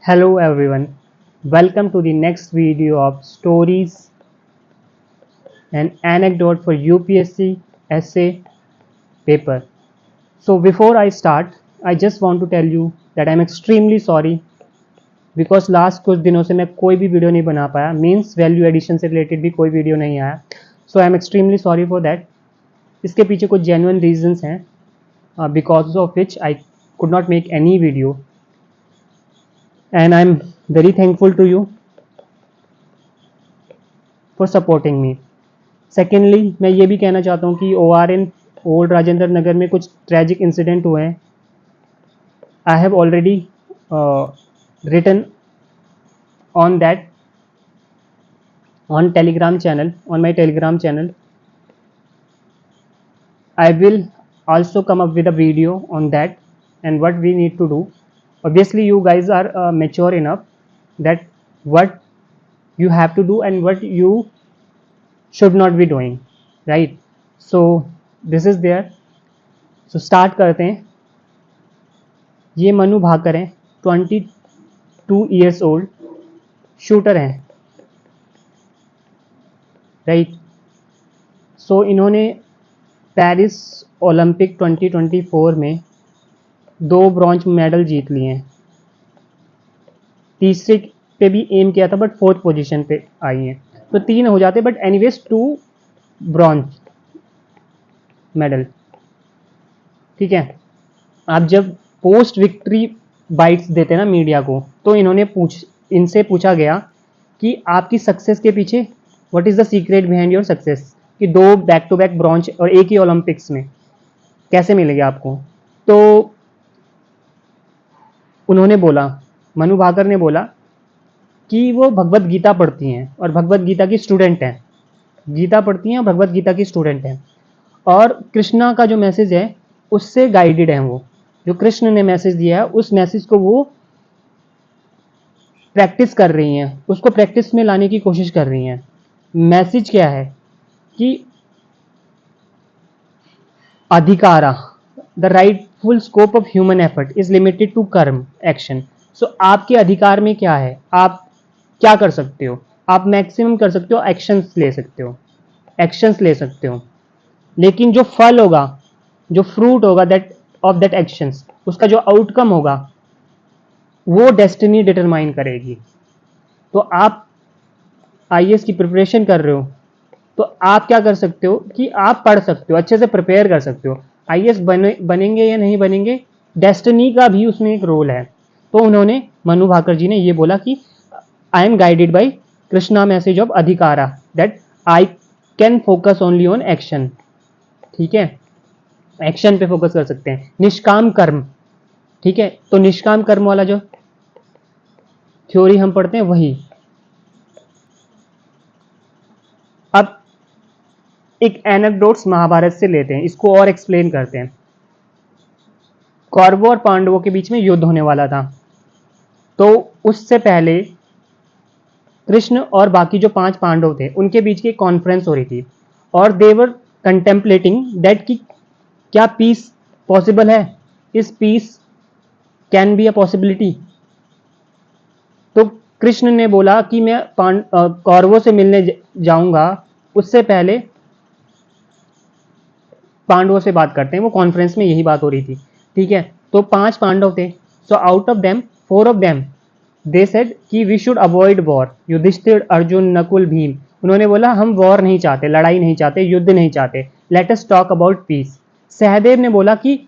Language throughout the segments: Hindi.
Hello everyone, welcome to the next video of stories and anecdote for UPSC essay paper. So before I start, I just want to tell you that I'm extremely sorry because last कुछ दिनों से मैं कोई भी वीडियो नहीं बना पाया, मीन्स वैल्यू एडिशन से रिलेटेड भी कोई वीडियो नहीं आया. So I am extremely sorry for that. इसके पीछे कुछ जेन्युइन रीजंस हैं because of which I could not make any video and I'm very thankful to you for supporting me. Secondly, मैं ये भी कहना चाहता हूँ कि ORN ओल्ड राजेंद्र नगर में कुछ ट्रैजिक इंसिडेंट हुए हैं. I have already written on that on Telegram channel, on my Telegram channel. I will also come up with a video on that and what we need to do. Obviously you guys are mature enough that what you have to do and what you should not be doing, right? So this is there. So start करते हैं. ये मनु भाकर हैं, 22 years old, शूटर हैं, राइट. सो इन्होंने पेरिस ओलंपिक 2024 में 2 ब्रॉन्ज मेडल जीत लिए हैं. तीसरे पे भी एम किया था बट 4th पोजीशन पे आई हैं, तो 3 हो जाते, बट एनीवेज 2 ब्रॉन्ज मेडल. ठीक है. आप जब पोस्ट विक्ट्री बाइट्स देते हैं ना मीडिया को, तो इनसे पूछा गया कि आपकी सक्सेस के पीछे what is the secret behind your success, कि 2 बैक टू बैक ब्रॉन्ज और एक ही ओलंपिक्स में कैसे मिलेगा आपको. तो उन्होंने बोला, मनु भाकर ने बोला कि वो भगवत गीता पढ़ती हैं और भगवत गीता की स्टूडेंट हैं. गीता पढ़ती हैं और भगवत गीता की स्टूडेंट हैं, और कृष्णा का जो मैसेज है उससे गाइडेड हैं. वो जो कृष्ण ने मैसेज दिया है उस मैसेज को वो प्रैक्टिस कर रही हैं, उसको प्रैक्टिस में लाने की कोशिश कर रही हैं. मैसेज क्या है कि अधिकारा, the rightful scope of human effort is limited to karma action. So आपके अधिकार में क्या है, आप क्या कर सकते हो, आप मैक्सिमम कर सकते हो, एक्शंस ले सकते हो, लेकिन जो फल होगा, जो फ्रूट होगा दैट ऑफ दैट एक्शंस, उसका जो आउटकम होगा वो डेस्टिनी डिटरमाइन करेगी. तो आप IAS की प्रिपरेशन कर रहे हो तो आप क्या कर सकते हो कि आप पढ़ सकते हो, अच्छे से प्रिपेयर कर सकते हो. IAS बनेंगे या नहीं बनेंगे, डेस्टिनी का भी उसमें एक रोल है. तो उन्होंने, मनु भाकर जी ने ये बोला कि I am guided by Krishna message of अधिकारा that I can focus only on action. ठीक है, एक्शन पे फोकस कर सकते हैं, निष्काम कर्म. ठीक है, तो निष्काम कर्म वाला जो थ्योरी हम पढ़ते हैं वही. अब एक एनेक्डोट्स महाभारत से लेते हैं, इसको और एक्सप्लेन करते हैं. कौरवों और पांडवों के बीच में युद्ध होने वाला था, तो उससे पहले कृष्ण और बाकी जो 5 पांडव थे उनके बीच की कॉन्फ्रेंस हो रही थी, और दे वर कंटेम्पलेटिंग दैट कि क्या पीस पॉसिबल है, इस piece can be a possibility. तो कृष्ण ने बोला कि मैं कौरवों से मिलने जाऊंगा, उससे पहले पांडवों से बात करते हैं. वो कॉन्फ्रेंस में यही बात हो रही थी. ठीक है, तो 5 पांडव थे. So out of them 4 of them they said कि we should avoid war. Yudhishthir, Arjun, Nakul, Bhim, उन्होंने बोला हम वॉर नहीं चाहते, लड़ाई नहीं चाहते, युद्ध नहीं चाहते, let us talk about peace. Sahdev ने बोला कि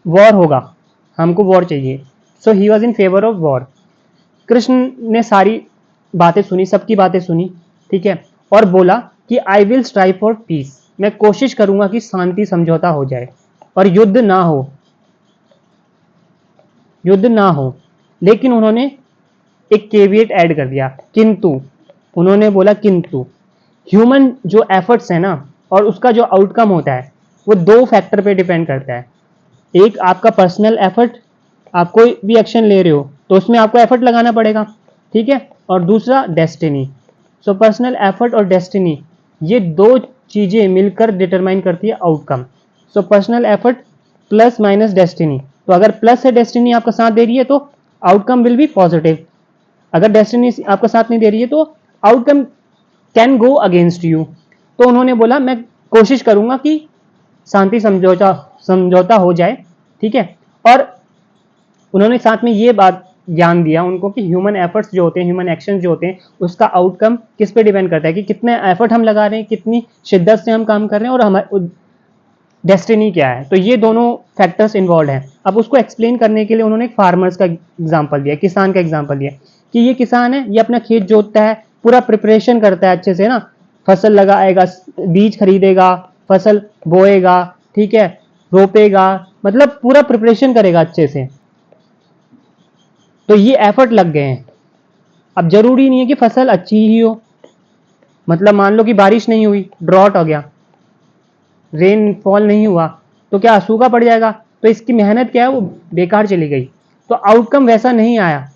वॉर होगा, हमको वॉर चाहिए. So he was in favour of war. Krishna ने सारी बातें सुनी, सबकी बातें सुनी. ठीक है, और बोला कि I will strive for piece, मैं कोशिश करूंगा कि शांति समझौता हो जाए और युद्ध ना हो. लेकिन उन्होंने एक केविएट ऐड कर दिया, किंतु. उन्होंने बोला किंतु ह्यूमन जो एफर्ट्स है ना और उसका जो आउटकम होता है वो 2 फैक्टर पे डिपेंड करता है. एक आपका पर्सनल एफर्ट, आप कोई भी एक्शन ले रहे हो तो उसमें आपको एफर्ट लगाना पड़ेगा. ठीक है, और दूसरा डेस्टिनी. सो पर्सनल एफर्ट और डेस्टिनी, ये 2 चीजें मिलकर डिटरमाइन करती है outcome. So personal effort plus minus destiny. तो अगर प्लस है डेस्टिनी आपका साथ दे रही है तो आउटकम विल बी पॉजिटिव. अगर डेस्टिनी आपका साथ नहीं दे रही है तो outcome can go against you. तो उन्होंने बोला मैं कोशिश करूंगा कि शांति समझौता हो जाए, ठीक है। और उन्होंने साथ में ये बात ज्ञान दिया उनको कि ह्यूमन एफर्ट्स जो होते हैं, ह्यूमन एक्शन जो होते हैं, उसका आउटकम किस पे डिपेंड करता है, कि कितने एफर्ट हम लगा रहे हैं, कितनी शिद्दत से हम काम कर रहे हैं, और हमारे डेस्टिनी क्या है। तो ये दोनों फैक्टर्स इन्वॉल्व हैं। अब उसको एक्सप्लेन करने के लिए उन्होंने एक फार्मर्स का एग्जाम्पल दिया, किसान का एग्जाम्पल दिया कि ये किसान है, ये अपना खेत जोतता है, पूरा प्रिपरेशन करता है अच्छे से ना, फसल लगाएगा, बीज खरीदेगा, फसल बोएगा, ठीक है, रोपेगा, मतलब पूरा प्रिपरेशन करेगा अच्छे से। तो ये एफर्ट लग गए हैं। अब जरूरी नहीं है कि फसल अच्छी ही हो, मतलब मान लो कि बारिश नहीं हुई, ड्रॉट हो गया, रेनफॉल नहीं हुआ, तो क्या सूखा पड़ जाएगा, तो इसकी मेहनत क्या है वो बेकार चली गई, तो आउटकम वैसा नहीं आया,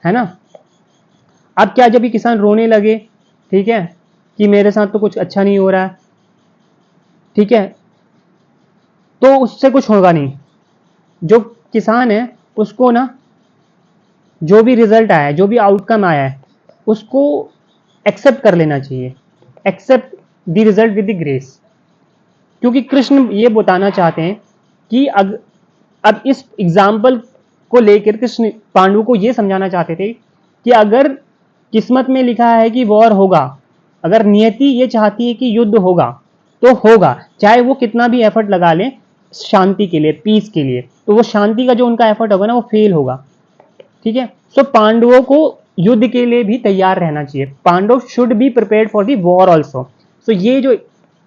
है ना। अब क्या, जब ये किसान रोने लगे, ठीक है, कि मेरे साथ तो कुछ अच्छा नहीं हो रहा है, ठीक है, तो उससे कुछ होगा नहीं। जो किसान है उसको ना, जो भी रिजल्ट आया है, जो भी आउटकम आया है, उसको एक्सेप्ट कर लेना चाहिए, accept the result with the grace. क्योंकि कृष्ण ये बताना चाहते हैं कि अब इस एग्जाम्पल को लेकर कृष्ण पांडु को ये समझाना चाहते थे कि अगर किस्मत में लिखा है कि वॉर होगा, अगर नियति ये चाहती है कि युद्ध होगा, तो होगा, चाहे वो कितना भी एफर्ट लगा लें शांति के लिए, पीस के लिए, तो वो शांति का जो उनका एफर्ट होगा ना, वो फेल होगा, ठीक है। सो पांडवों को युद्ध के लिए भी तैयार रहना चाहिए, Pandav should be prepared for the war also. So ये जो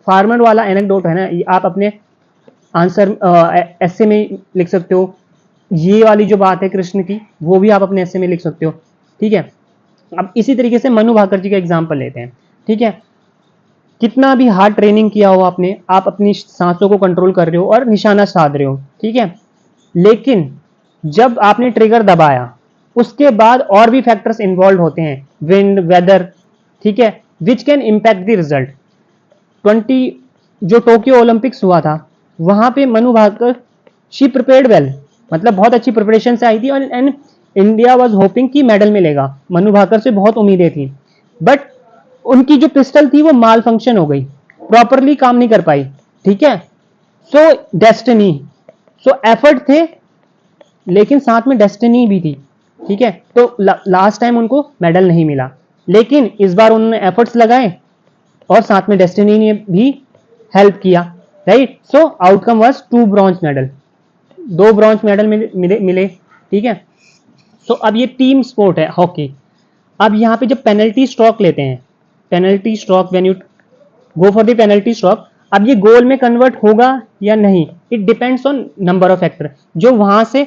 फार्मर वाला एनेक्डोट है ना, ये आप अपने आंसर एस्से में लिख सकते हो। ये वाली जो बात है कृष्ण की, वो भी आप अपने एस्से में लिख सकते हो, ठीक है। अब इसी तरीके से मनु भाकर जी का एग्जाम्पल लेते हैं, ठीक है। कितना भी हार्ड ट्रेनिंग किया हो आपने, आप अपनी सांसों को कंट्रोल कर रहे हो और निशाना साध रहे हो, ठीक है, लेकिन जब आपने ट्रिगर दबाया, उसके बाद और भी फैक्टर्स इन्वॉल्व होते हैं, विंड, वेदर, ठीक है, which can impact the result. 20 जो टोक्यो ओलंपिक्स हुआ था, वहां पे Manu Bhaker she prepared well, मतलब बहुत अच्छी प्रिपरेशन से आई थी, और एंड इंडिया वाज होपिंग कि मेडल मिलेगा, मनु भाकर से बहुत उम्मीदें थी, बट उनकी जो पिस्टल थी वो माल फंक्शन हो गई, प्रॉपरली काम नहीं कर पाई, ठीक है। सो डेस्टिनी, सो एफर्ट थे, लेकिन साथ में डेस्टिनी भी थी, ठीक है। तो लास्ट टाइम उनको मेडल नहीं मिला, लेकिन इस बार उन्होंने एफर्ट्स लगाए और साथ में डेस्टिनी ने भी हेल्प किया, right. So outcome was 2 bronze medal, 2 bronze medal मिले, ठीक है। सो अब ये टीम स्पोर्ट है हॉकी। अब यहाँ पे जब पेनल्टी स्ट्रोक लेते हैं, penalty stroke, when you go for the penalty stroke, अब ये गोल में कन्वर्ट होगा या नहीं, it depends on number of factor. जो वहां से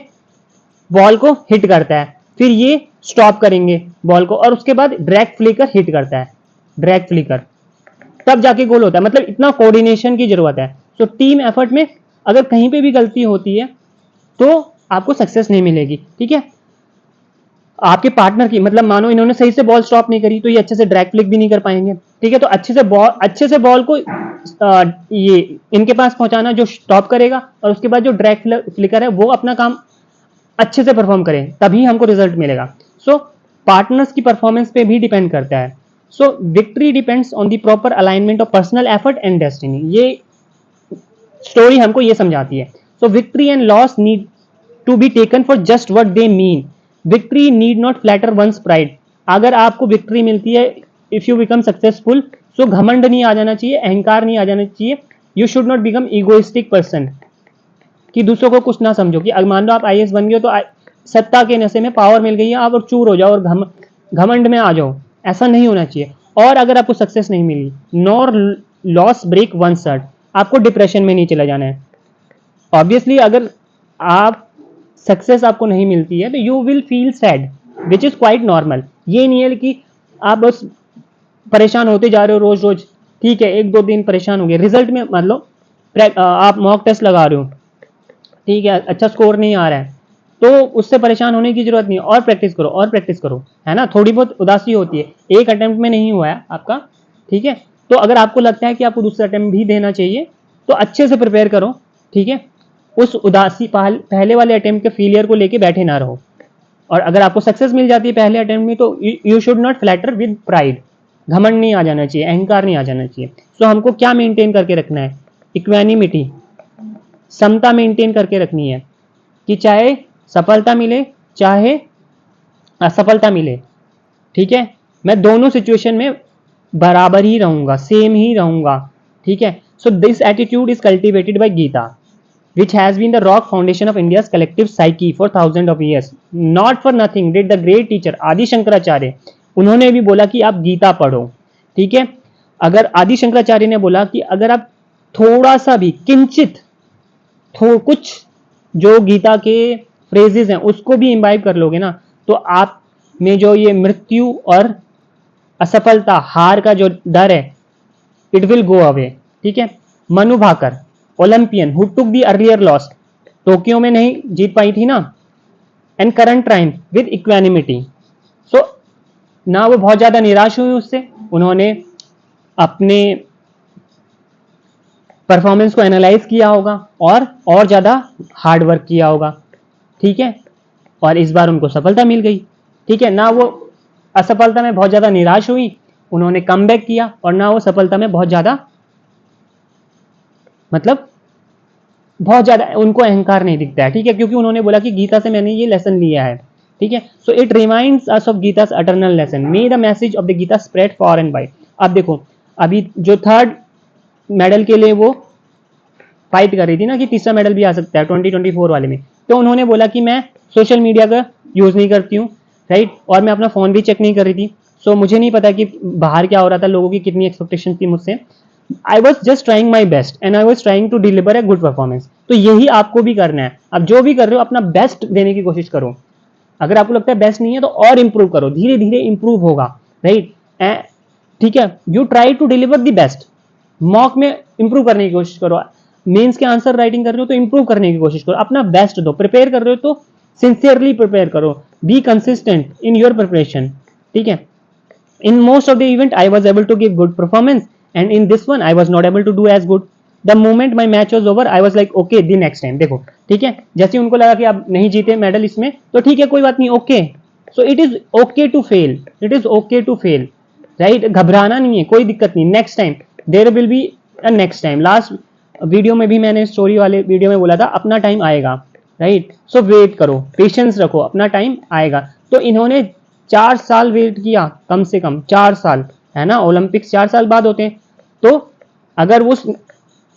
बॉल को हिट करता है, फिर ये स्टॉप करेंगे बॉल को, और उसके बाद ड्रैग फ्लिकर हिट करता है, ड्रैग फ्लिकर, तब जाके गोल होता है। मतलब इतना कोऑर्डिनेशन की जरूरत है। सो टीम एफर्ट में अगर कहीं पे भी गलती होती है तो आपको सक्सेस नहीं मिलेगी, ठीक है। आपके पार्टनर की, मतलब मानो इन्होंने सही से बॉल स्टॉप नहीं करी, तो ये अच्छे से ड्रैग फ्लिक भी नहीं कर पाएंगे, ठीक है। तो अच्छे से बॉल को ये इनके पास पहुंचाना, जो स्टॉप करेगा, और उसके बाद जो ड्रैग फ्लिकर है वो अपना काम अच्छे से परफॉर्म करें, तभी हमको रिजल्ट मिलेगा। सो पार्टनर्स की परफॉर्मेंस पे भी डिपेंड करता है। So victory depends on the proper alignment of personal effort and destiny. ये स्टोरी हमको ये समझाती है। So victory and loss need to be taken for just what they mean. Victory need not flatter one's pride. अगर आपको विक्ट्री मिलती है, if you become successful, so घमंड नहीं आ जाना चाहिए, अहंकार नहीं आ जाना चाहिए। You should not become egoistic person, कि दूसरों को कुछ ना समझो, कि मान लो आप आईएएस बन गए तो सत्ता के नशे में पावर मिल गई है, आप और चूर हो जाओ और घमंड में आ जाओ, ऐसा नहीं होना चाहिए। और अगर आपको सक्सेस नहीं मिली, nor loss break one's heart, आपको डिप्रेशन में नहीं चला जाना है। ऑब्वियसली अगर आप सक्सेस आपको नहीं मिलती है तो you will feel sad, which is quite normal. ये नहीं है कि आप बस परेशान होते जा रहे हो रोज रोज, ठीक है, 1-2 दिन परेशान हो गए, रिजल्ट में मतलब आप मॉक टेस्ट लगा रहे हो, ठीक है, अच्छा स्कोर नहीं आ रहा है, तो उससे परेशान होने की जरूरत नहीं, और प्रैक्टिस करो, और प्रैक्टिस करो, है ना। थोड़ी बहुत उदासी होती है, एक अटेम्प्ट में नहीं हुआ है आपका, ठीक है। तो अगर आपको लगता है कि आपको दूसरा अटेम्प्ट भी देना चाहिए, तो अच्छे से प्रिपेयर करो, ठीक है। उस उदासी पहले वाले अटेम्प्ट के फेलियर को लेके बैठे ना रहो, और अगर आपको सक्सेस मिल जाती है पहले अटेम्प्ट में, तो you should not flatter with pride, घमंड नहीं आ जाना चाहिए, अहंकार नहीं आ जाना चाहिए। सो हमको क्या मेंटेन करके रखना है, इक्वानिमिटी, समता मेंटेन करके रखनी है कि चाहे सफलता मिले चाहे असफलता मिले, ठीक है, मैं दोनों सिचुएशन में बराबर ही रहूंगा, सेम ही रहूंगा, ठीक है। So this attitude is cultivated by Gita, which has been the rock foundation of India's collective psyche for thousands of years. Not for nothing did the great teacher आदि शंकराचार्य, उन्होंने भी बोला कि आप गीता पढ़ो, ठीक है। अगर आदि शंकराचार्य ने बोला कि अगर आप थोड़ा सा भी किंचित कुछ जो गीता के फ्रेजेस हैं उसको भी इम्बाइब कर लोगे ना, तो आप में जो ये मृत्यु और असफलता, हार का जो डर है, इट विल गो अवे, ठीक है। Manu Bhaker, Olympian who took the earlier loss, Tokyo में नहीं जीत पाई थी ना, and current triumph with equanimity. So ना वो बहुत ज्यादा निराश हुई उससे, उन्होंने अपने परफॉर्मेंस को एनालाइज किया होगा और ज्यादा हार्ड वर्क किया होगा, ठीक है, और इस बार उनको सफलता मिल गई, ठीक है। ना वो असफलता में बहुत ज्यादा निराश हुई, उन्होंने कमबैक किया, और ना वो सफलता में बहुत ज्यादा, मतलब बहुत ज्यादा उनको अहंकार नहीं दिखता है, ठीक है, क्योंकि उन्होंने बोला कि गीता से मैंने ये लेसन लिया है, ठीक है। So it reminds us of Gita's eternal lesson, may the message of the Gita spread far and wide. अब देखो, अभी जो थर्ड मेडल के लिए वो फाइट कर रही थी ना कि तीसरा मेडल भी आ सकता है 2024 वाले में, तो उन्होंने बोला कि मैं सोशल मीडिया का यूज नहीं करती हूँ, राइट, और मैं अपना फोन भी चेक नहीं कर रही थी। सो मुझे नहीं पता कि बाहर क्या हो रहा था, लोगों की कितनी एक्सपेक्टेशन थी मुझसे। I was just trying my best and I was trying to deliver a good performance. तो यही आपको भी करना है, अब जो भी कर रहे हो अपना बेस्ट देने की कोशिश करो। अगर आपको लगता है बेस्ट नहीं है तो और इंप्रूव करो, धीरे धीरे इंप्रूव होगा, राइट, ठीक है। You try to deliver the best, mock में इंप्रूव करने की कोशिश करो, मेंस के आंसर राइटिंग कर रहे हो तो इंप्रूव करने की कोशिश करो, अपना बेस्ट दो, प्रिपेयर कर रहे हो तो सिंसियरली प्रिपेयर करो, be consistent in your preparation, ठीक है। In most of the event, I was able to give good performance, and in this one, I was not able to do as good. The moment my match was over, I was like, okay, the next time. देखो, ठीक है, जैसे उनको लगा कि आप नहीं जीते मेडल इसमें, तो ठीक है, कोई बात नहीं, okay. So it is okay to fail, it is okay to fail, right, घबराना नहीं है, कोई दिक्कत नहीं, next time there will be a next time. Last video में भी मैंने स्टोरी वाले वीडियो में बोला था अपना टाइम आएगा, राइट। सो वेट करो, पेशेंस रखो, अपना टाइम आएगा। तो इन्होंने 4 साल वेट किया, कम से कम 4 साल, है ना, ओलंपिक्स 4 साल बाद होते हैं। तो अगर उस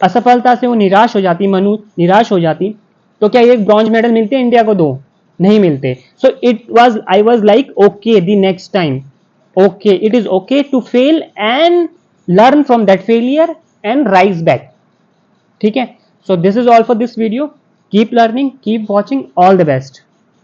असफलता से वो निराश हो जाती, मनु निराश हो जाती, तो क्या एक ब्रॉन्ज मेडल मिलते हैं इंडिया को? 2 नहीं मिलते। So it was, I was like okay the next time, okay, it is okay to fail and learn from that failure and rise back, ठीक है। So this is all for this video, keep learning, keep watching, all the best.